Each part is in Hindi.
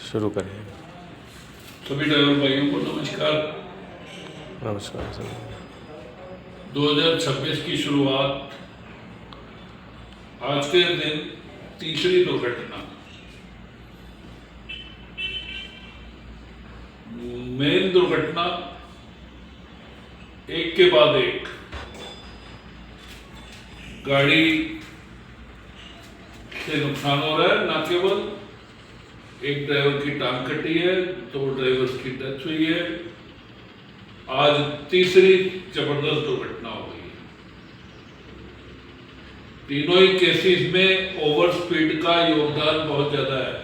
शुरू करिए। सभी ड्राइवर भाइयों को नमस्कार। नमस्कार सर। 2026 की शुरुआत आज के दिन तीसरी दुर्घटना, मेन दुर्घटना एक के बाद एक गाड़ी से नुकसान हो रहा है। ना केवल एक ड्राइवर की टांग कटी है, 2 ड्राइवर्स की डेथ हुई है। आज तीसरी जबरदस्त दुर्घटना हो गई है। तीनों ही केसेस में ओवर स्पीड का योगदान बहुत ज्यादा है।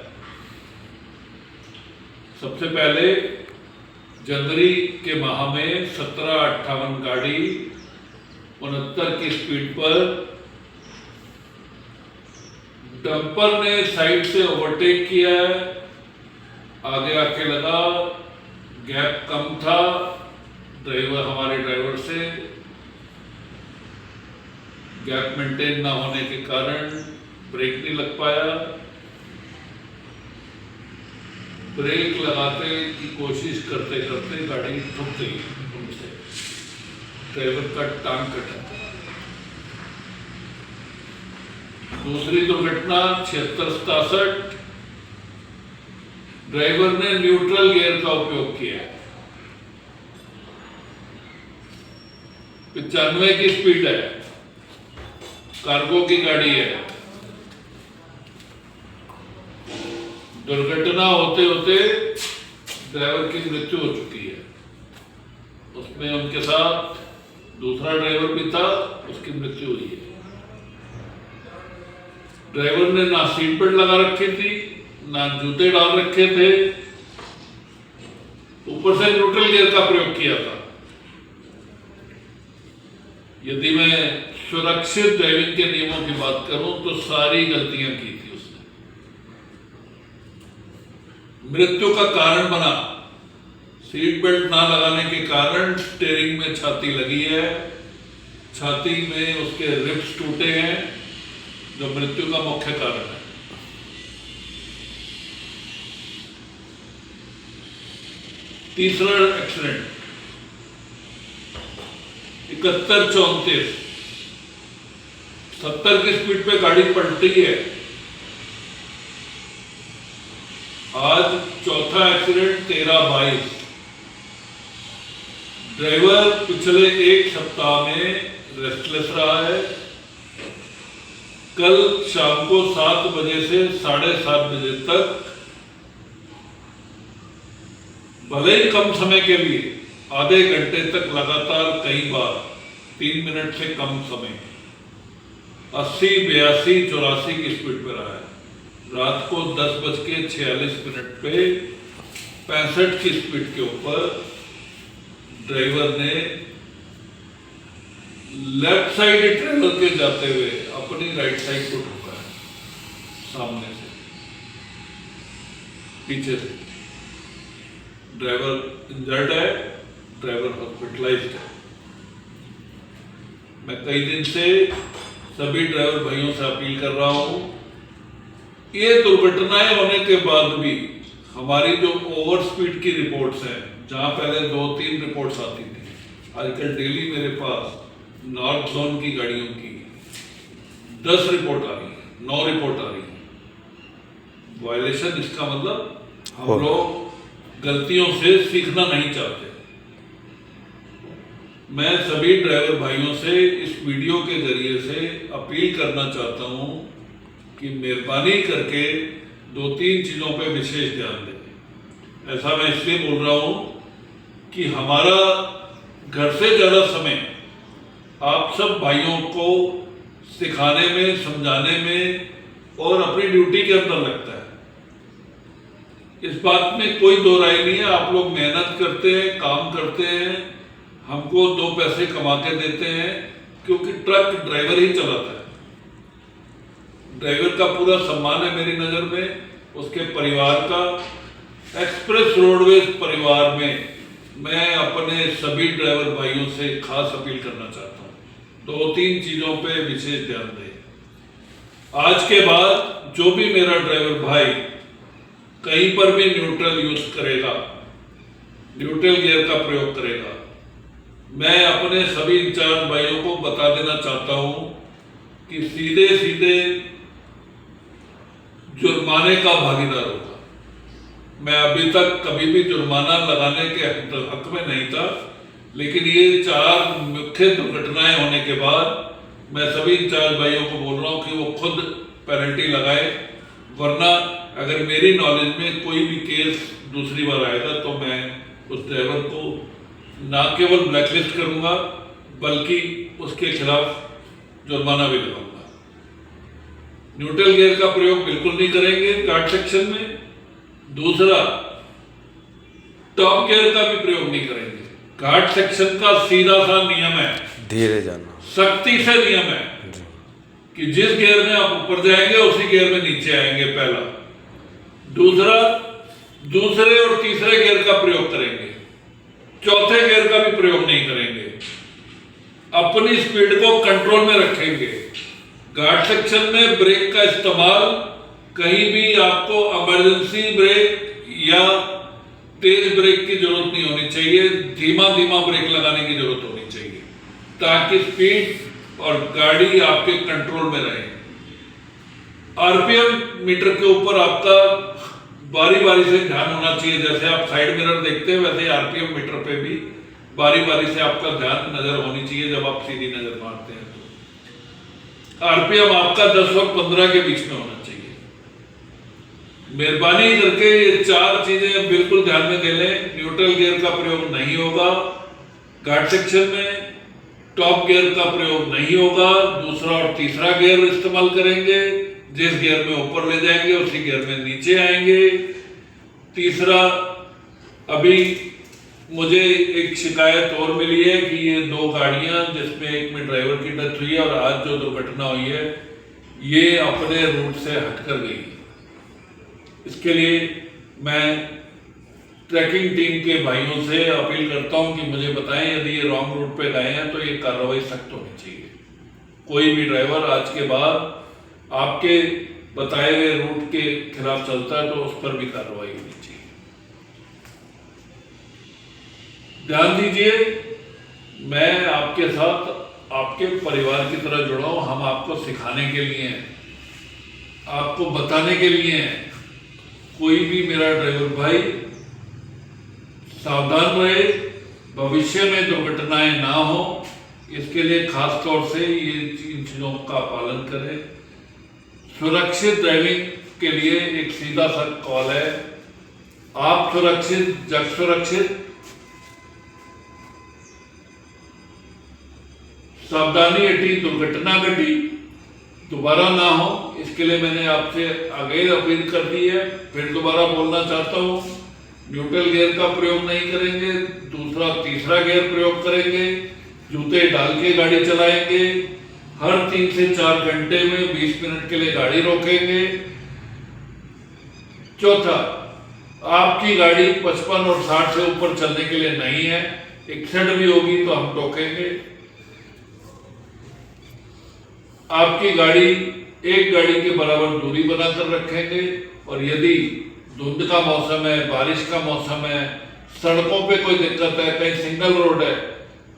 सबसे पहले जनवरी के माह में 1758 गाड़ी 69 की स्पीड पर डंपर ने साइड से ओवरटेक किया है। आगे आके लगा, गैप कम था हमारे ड्राइवर से, गैप मेंटेन ना होने के कारण ब्रेक नहीं लग पाया। ब्रेक लगाते की कोशिश करते करते गाड़ी ठुक गई उनसे, ड्राइवर का टांग कटा। दूसरी दुर्घटना 76-67, ड्राइवर ने न्यूट्रल गियर का उपयोग किया। 95 की स्पीड है, कार्गो की गाड़ी है। दुर्घटना होते होते ड्राइवर की मृत्यु हो चुकी है। उसमें उनके साथ दूसरा ड्राइवर भी था, उसकी मृत्यु हुई है। ड्राइवर ने ना सीट बेल्ट लगा रखी थी, ना जूते डाल रखे थे, ऊपर से न्यूट्रल गियर का प्रयोग किया था। यदि मैं सुरक्षित ड्राइविंग के नियमों की बात करूं तो सारी गलतियां की थी उसने। मृत्यु का कारण बना सीट बेल्ट ना लगाने के कारण स्टीयरिंग में छाती लगी है, छाती में उसके रिब्स टूटे हैं, जो मृत्यु का मुख्य कारण है। तीसरा एक्सीडेंट 71-34, 70 की स्पीड पे गाड़ी पलटी है। आज चौथा एक्सीडेंट 13-22, ड्राइवर पिछले एक सप्ताह में रेस्टलेस रहा है। कल शाम को 7 बजे से 7:30 बजे तक, भले ही कम समय के लिए, आधे घंटे तक लगातार कई बार 3 मिनट से कम समय 80, 82, 84 की स्पीड पे रहा है। रात को 10:46 पे 65 की स्पीड के ऊपर ड्राइवर ने लेफ्ट साइड ट्रेवल के जाते हुए अपनी राइट साइड को ठोका है, सामने से, पीछे से। ड्राइवर इंजर्ड है, ड्राइवर हॉस्पिटलाइज्ड है। मैं कई दिन से सभी ड्राइवर भाइयों से अपील कर रहा हूं, ये दुर्घटनाएं होने के बाद भी हमारी जो ओवर स्पीड की रिपोर्ट्स हैं, जहां पहले 2-3 रिपोर्ट्स आती थी, आजकल डेली मेरे पास नॉर्थ जोन की गाड़ियों की 10 रिपोर्ट आ रही है, 9 रिपोर्ट आ रही है। वायलेशन, इसका मतलब हम लोग गलतियों से सीखना नहीं चाहते। मैं सभी ड्राइवर भाइयों से इस वीडियो के जरिए से अपील करना चाहता हूं कि मेहरबानी करके 2-3 चीजों पर विशेष ध्यान दें। ऐसा मैं इसलिए बोल रहा हूं कि हमारा घर से ज्यादा समय आप सब भाइयों को सिखाने में, समझाने में और अपनी ड्यूटी के अंदर लगता है। इस बात में कोई दो राय नहीं है। आप लोग मेहनत करते हैं, काम करते हैं, हमको 2 पैसे कमा के देते हैं, क्योंकि ट्रक ड्राइवर ही चलाता है। ड्राइवर का पूरा सम्मान है मेरी नजर में, उसके परिवार का। एक्सप्रेस रोडवेज परिवार में मैं अपने सभी ड्राइवर भाइयों से खास अपील करना चाहता हूं, 2-3 चीजों पे विशेष ध्यान दें। आज के बाद जो भी मेरा ड्राइवर भाई कहीं पर भी न्यूट्रल यूज करेगा, न्यूट्रल गियर का प्रयोग करेगा, मैं अपने सभी इंचार्ज भाइयों को बता देना चाहता हूं कि सीधे सीधे जुर्माने का भागीदार होगा। मैं अभी तक कभी भी जुर्माना लगाने के हक में नहीं था, लेकिन ये 4 मुख्य दुर्घटनाएं होने के बाद मैं सभी इंचार्ज भाइयों को बोल रहा हूं कि वो खुद पेनल्टी लगाए, वरना अगर मेरी नॉलेज में कोई भी केस दूसरी बार आएगा तो मैं उस ड्राइवर को ना केवल ब्लैकलिस्ट करूंगा बल्कि उसके खिलाफ जुर्माना भी लगाऊंगा। न्यूट्रल गियर का प्रयोग बिल्कुल नहीं करेंगे घाट सेक्शन में। दूसरा, टॉप गियर का भी प्रयोग नहीं करेंगे। घाट सेक्शन का सीधा सा नियम है, धीरे जाना, सख्ती से नियम है कि जिस गियर में आप ऊपर जाएंगे उसी गियर में नीचे आएंगे, पहला। दूसरा, दूसरे और तीसरे गियर का प्रयोग करेंगे, चौथे गियर का भी प्रयोग नहीं करेंगे। अपनी स्पीड को कंट्रोल में रखेंगे। घाट सेक्शन में ब्रेक का इस्तेमाल कहीं भी आपको इमरजेंसी ब्रेक या तेज ब्रेक की जरूरत नहीं होनी चाहिए, धीमा धीमा ब्रेक लगाने की जरूरत होनी चाहिए ताकि स्पीड और गाड़ी आपके कंट्रोल में रहे। आरपीएम मीटर के ऊपर आपका बारी बारी से ध्यान होना चाहिए। जैसे आप साइड मिरर देखते हैं वैसे आरपीएम मीटर पे भी बारी बारी से आपका ध्यान नजर होनी चाहिए जब आप सीधी नजर मारते हैं तो। आरपीएम आपका 10 और 15 के बीच में होना चाहिए। मेहरबानी करके ये 4 चीजें बिल्कुल ध्यान में दे लें। न्यूट्रल गियर का प्रयोग नहीं होगा घाट सेक्शन में, टॉप गियर का प्रयोग नहीं होगा, दूसरा और तीसरा गियर इस्तेमाल करेंगे, जिस गियर में ऊपर ले जाएंगे उसी गियर में नीचे आएंगे। तीसरा, अभी मुझे एक शिकायत और मिली है कि ये 2 गाड़ियां जिसमें एक में ड्राइवर की डेथ हुई है और आज जो दुर्घटना हुई है ये अपने रूट से हटकर गई। इसके लिए मैं ट्रैकिंग टीम के भाइयों से अपील करता हूं कि मुझे बताएं यदि ये रॉन्ग रूट पे गए हैं तो ये कार्रवाई सख्त होनी चाहिए। कोई भी ड्राइवर आज के बाद आपके बताए हुए रूट के खिलाफ चलता है तो उस पर भी कार्रवाई होनी चाहिए। ध्यान दीजिए, मैं आपके साथ आपके परिवार की तरह जुड़ा हूं। हम आपको सिखाने के लिए हैं, आपको बताने के लिए हैं। कोई भी मेरा ड्राइवर भाई सावधान रहे, भविष्य में दुर्घटनाएं ना हो, इसके लिए खास तौर से ये इन चीजों का पालन करें। सुरक्षित ड्राइविंग के लिए एक सीधा सा कॉल है, आप सुरक्षित जग सुरक्षित। सावधानी हटी, दुर्घटना घटी, दोबारा ना हो, इसके लिए मैंने आपसे आगे अपील कर दी है। फिर दोबारा बोलना चाहता हूं, न्यूट्रल गियर का प्रयोग नहीं करेंगे, दूसरा तीसरा गियर प्रयोग करेंगे, जूते डाल के गाड़ी चलाएंगे, हर 3 से 4 घंटे में 20 मिनट के लिए गाड़ी रोकेंगे। चौथा, आपकी गाड़ी 55 और 60 से ऊपर चलने के लिए नहीं है, 61 भी होगी तो हम टोकेंगे। आपकी गाड़ी एक गाड़ी के बराबर दूरी बनाकर रखेंगे और यदि धुंध का मौसम है, बारिश का मौसम है, सड़कों पे कोई दिक्कत है, कहीं सिंगल रोड है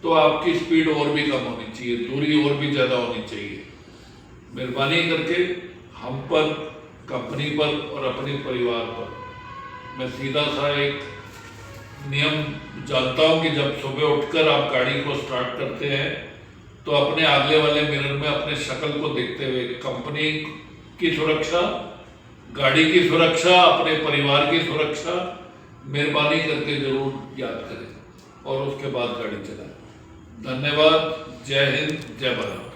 तो आपकी स्पीड और भी कम होनी चाहिए, दूरी और भी ज्यादा होनी चाहिए। मेहरबानी करके हम पर, कंपनी पर और अपने परिवार पर मैं सीधा सा एक नियम जानता हूं कि जब सुबह उठकर आप गाड़ी को स्टार्ट करते हैं तो अपने आगले वाले मिरर में अपने शक्ल को देखते हुए कंपनी की सुरक्षा, गाड़ी की सुरक्षा, अपने परिवार की सुरक्षा मेहरबानी करके जरूर याद करें और उसके बाद गाड़ी चलाएं। धन्यवाद। जय हिंद, जय भारत।